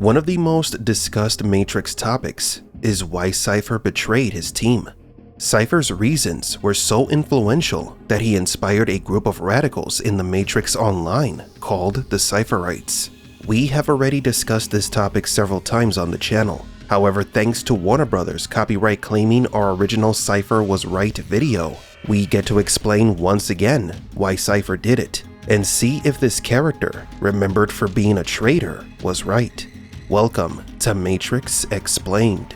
One of the most discussed Matrix topics is why Cypher betrayed his team. Cypher's reasons were so influential that he inspired a group of radicals in the Matrix Online called the Cypherites. We have already discussed this topic several times on the channel. However, thanks to Warner Brothers copyright claiming our original Cypher was right video, we get to explain once again why Cypher did it, and see if this character, remembered for being a traitor, was right. Welcome to Matrix Explained.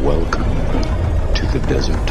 Welcome to the desert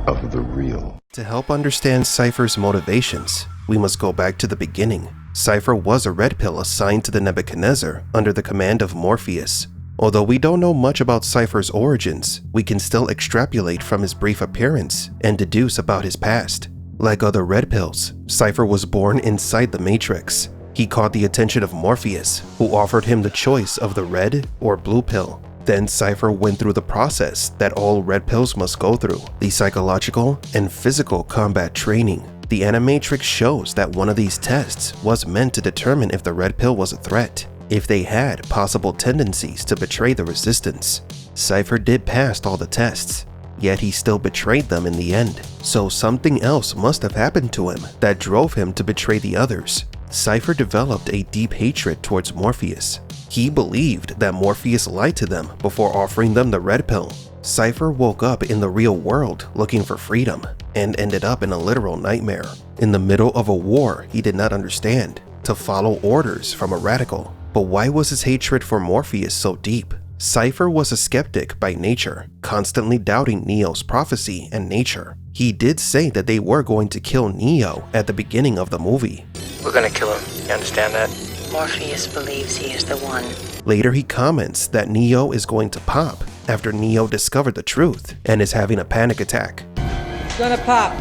of the real. To help understand Cypher's motivations, we must go back to the beginning. Cypher was a red pill assigned to the Nebuchadnezzar under the command of Morpheus. Although we don't know much about Cypher's origins, we can still extrapolate from his brief appearance and deduce about his past. Like other red pills, Cypher was born inside the Matrix. He caught the attention of Morpheus, who offered him the choice of the red or blue pill. Then Cypher went through the process that all red pills must go through, the psychological and physical combat training. The Animatrix shows that one of these tests was meant to determine if the red pill was a threat, if they had possible tendencies to betray the resistance. Cypher did pass all the tests, yet he still betrayed them in the end. So something else must have happened to him that drove him to betray the others. Cypher developed a deep hatred towards Morpheus. He believed that Morpheus lied to them before offering them the red pill. Cypher woke up in the real world looking for freedom and ended up in a literal nightmare. In the middle of a war he did not understand, to follow orders from a radical. But why was his hatred for Morpheus so deep? Cypher was a skeptic by nature, constantly doubting Neo's prophecy and nature. He did say that they were going to kill Neo at the beginning of the movie. We're gonna kill him, you understand that? Morpheus believes he is the one. Later he comments that Neo is going to pop after Neo discovered the truth and is having a panic attack. It's gonna pop.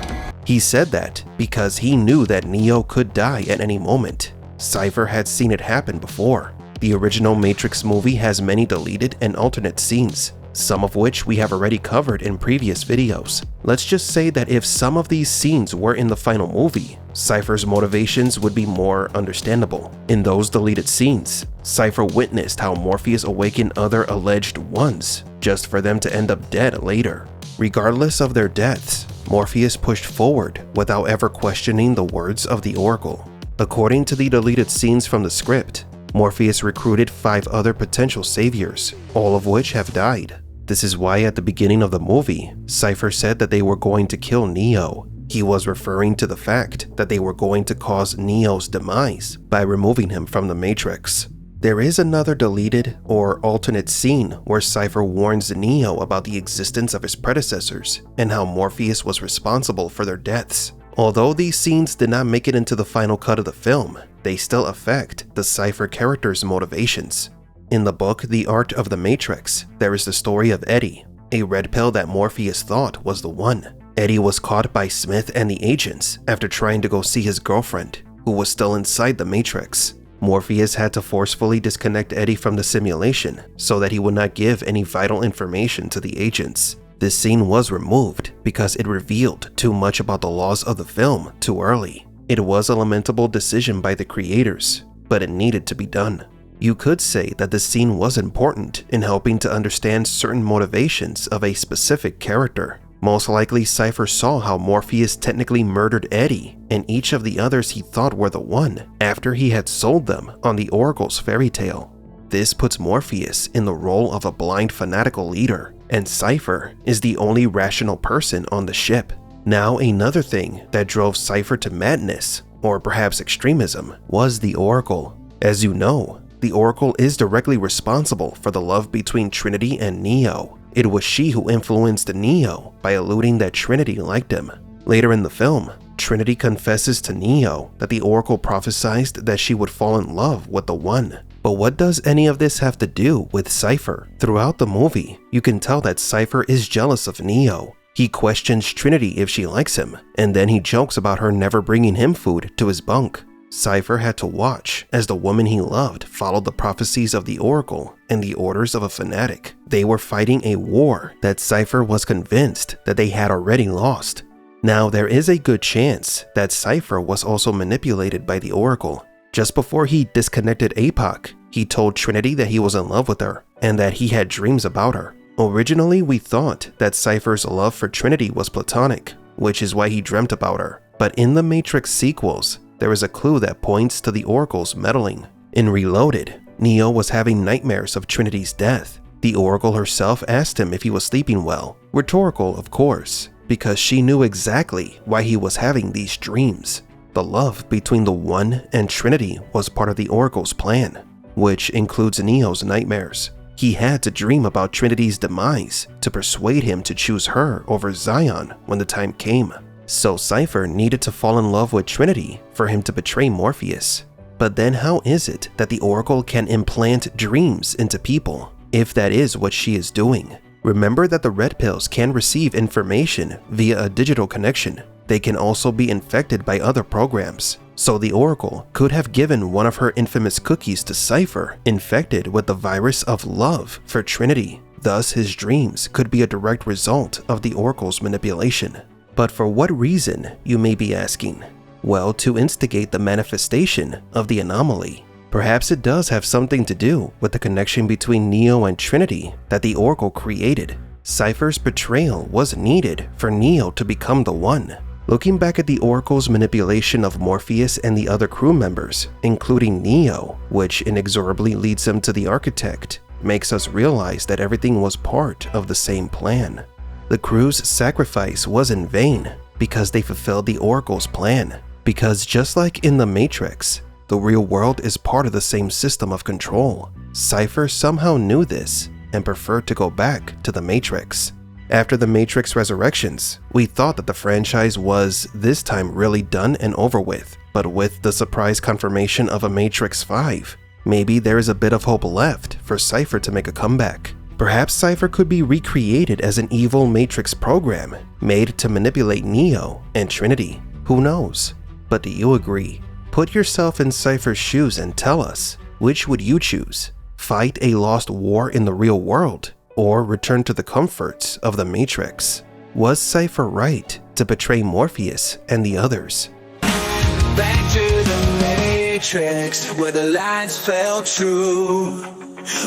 He said that because he knew that Neo could die at any moment. Cypher had seen it happen before. The original Matrix movie has many deleted and alternate scenes, some of which we have already covered in previous videos. Let's just say that if some of these scenes were in the final movie, Cypher's motivations would be more understandable. In those deleted scenes, Cypher witnessed how Morpheus awakened other alleged ones, just for them to end up dead later. Regardless of their deaths, Morpheus pushed forward without ever questioning the words of the Oracle. According to the deleted scenes from the script, Morpheus recruited 5 other potential saviors, all of which have died. This is why at the beginning of the movie, Cypher said that they were going to kill Neo. He was referring to the fact that they were going to cause Neo's demise by removing him from the Matrix. There is another deleted or alternate scene where Cypher warns Neo about the existence of his predecessors and how Morpheus was responsible for their deaths. Although these scenes did not make it into the final cut of the film, they still affect the Cypher character's motivations. In the book The Art of the Matrix, there is the story of Eddie, a red pill that Morpheus thought was the one. Eddie was caught by Smith and the agents after trying to go see his girlfriend, who was still inside the Matrix. Morpheus had to forcefully disconnect Eddie from the simulation so that he would not give any vital information to the agents. This scene was removed because it revealed too much about the laws of the film too early. It was a lamentable decision by the creators, but it needed to be done. You could say that the scene was important in helping to understand certain motivations of a specific character. Most likely Cypher saw how Morpheus technically murdered Eddie and each of the others he thought were the one after he had sold them on the Oracle's fairy tale. This puts Morpheus in the role of a blind fanatical leader, and Cypher is the only rational person on the ship. Now another thing that drove Cypher to madness, or perhaps extremism, was the Oracle. As you know, the Oracle is directly responsible for the love between Trinity and Neo. It was she who influenced Neo by alluding that Trinity liked him. Later in the film, Trinity confesses to Neo that the Oracle prophesied that she would fall in love with the One. But what does any of this have to do with Cypher? Throughout the movie, you can tell that Cypher is jealous of Neo. He questions Trinity if she likes him, and then he jokes about her never bringing him food to his bunk. Cypher had to watch as the woman he loved followed the prophecies of the Oracle and the orders of a fanatic. They were fighting a war that Cypher was convinced that they had already lost. Now, there is a good chance that Cypher was also manipulated by the Oracle. Just before he disconnected APOC, he told Trinity that he was in love with her and that he had dreams about her. Originally, we thought that Cypher's love for Trinity was platonic, which is why he dreamt about her. But in the Matrix sequels, there is a clue that points to the Oracle's meddling. In Reloaded, Neo was having nightmares of Trinity's death. The Oracle herself asked him if he was sleeping well. Rhetorical, of course, because she knew exactly why he was having these dreams. The love between the One and Trinity was part of the Oracle's plan, which includes Neo's nightmares. He had to dream about Trinity's demise to persuade him to choose her over Zion when the time came. So Cypher needed to fall in love with Trinity for him to betray Morpheus. But then how is it that the Oracle can implant dreams into people, if that is what she is doing? Remember that the red pills can receive information via a digital connection. They can also be infected by other programs. So the Oracle could have given one of her infamous cookies to Cypher, infected with the virus of love for Trinity. Thus, his dreams could be a direct result of the Oracle's manipulation. But for what reason, you may be asking? Well, to instigate the manifestation of the anomaly. Perhaps it does have something to do with the connection between Neo and Trinity that the Oracle created. Cypher's betrayal was needed for Neo to become the One. Looking back at the Oracle's manipulation of Morpheus and the other crew members, including Neo, which inexorably leads him to the Architect, makes us realize that everything was part of the same plan. The crew's sacrifice was in vain because they fulfilled the Oracle's plan. Because just like in the Matrix, the real world is part of the same system of control. Cypher somehow knew this and preferred to go back to the Matrix. After the Matrix Resurrections, we thought that the franchise was, this time, really done and over with. But with the surprise confirmation of a Matrix 5, maybe there is a bit of hope left for Cypher to make a comeback. Perhaps Cypher could be recreated as an evil Matrix program, made to manipulate Neo and Trinity. Who knows? But do you agree? Put yourself in Cypher's shoes and tell us, which would you choose? Fight a lost war in the real world, or return to the comforts of the Matrix? Was Cypher right to betray Morpheus and the others? Back to the Matrix, where the lines fell true.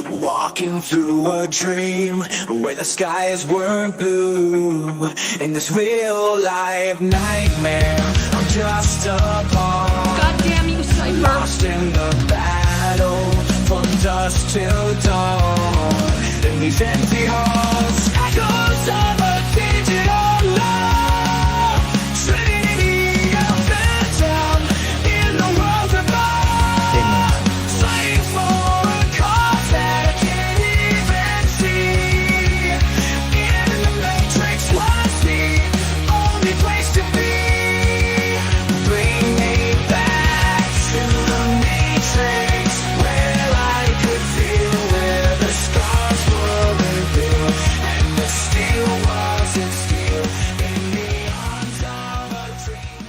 Walking through a dream, where the skies weren't blue. In this real life nightmare, I'm just a pawn. Goddamn you, Cypher! Lost in the battle, from dusk till dawn. In these empty halls, echoes of a digital love. Trinity of the town, in the world above. Fighting for a cause that I can't even see. In the Matrix was the only place to be. Bring me back to the Matrix, where I could feel where the scars were revealed, and the steel wasn't steel in the arms of a dream.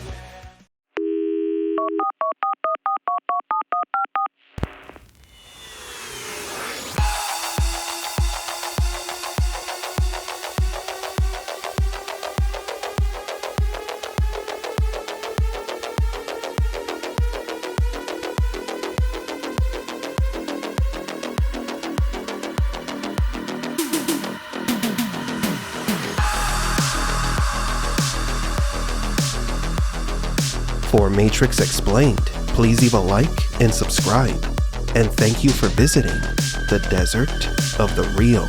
For Matrix Explained, please leave a like and subscribe. And thank you for visiting the Desert of the Real.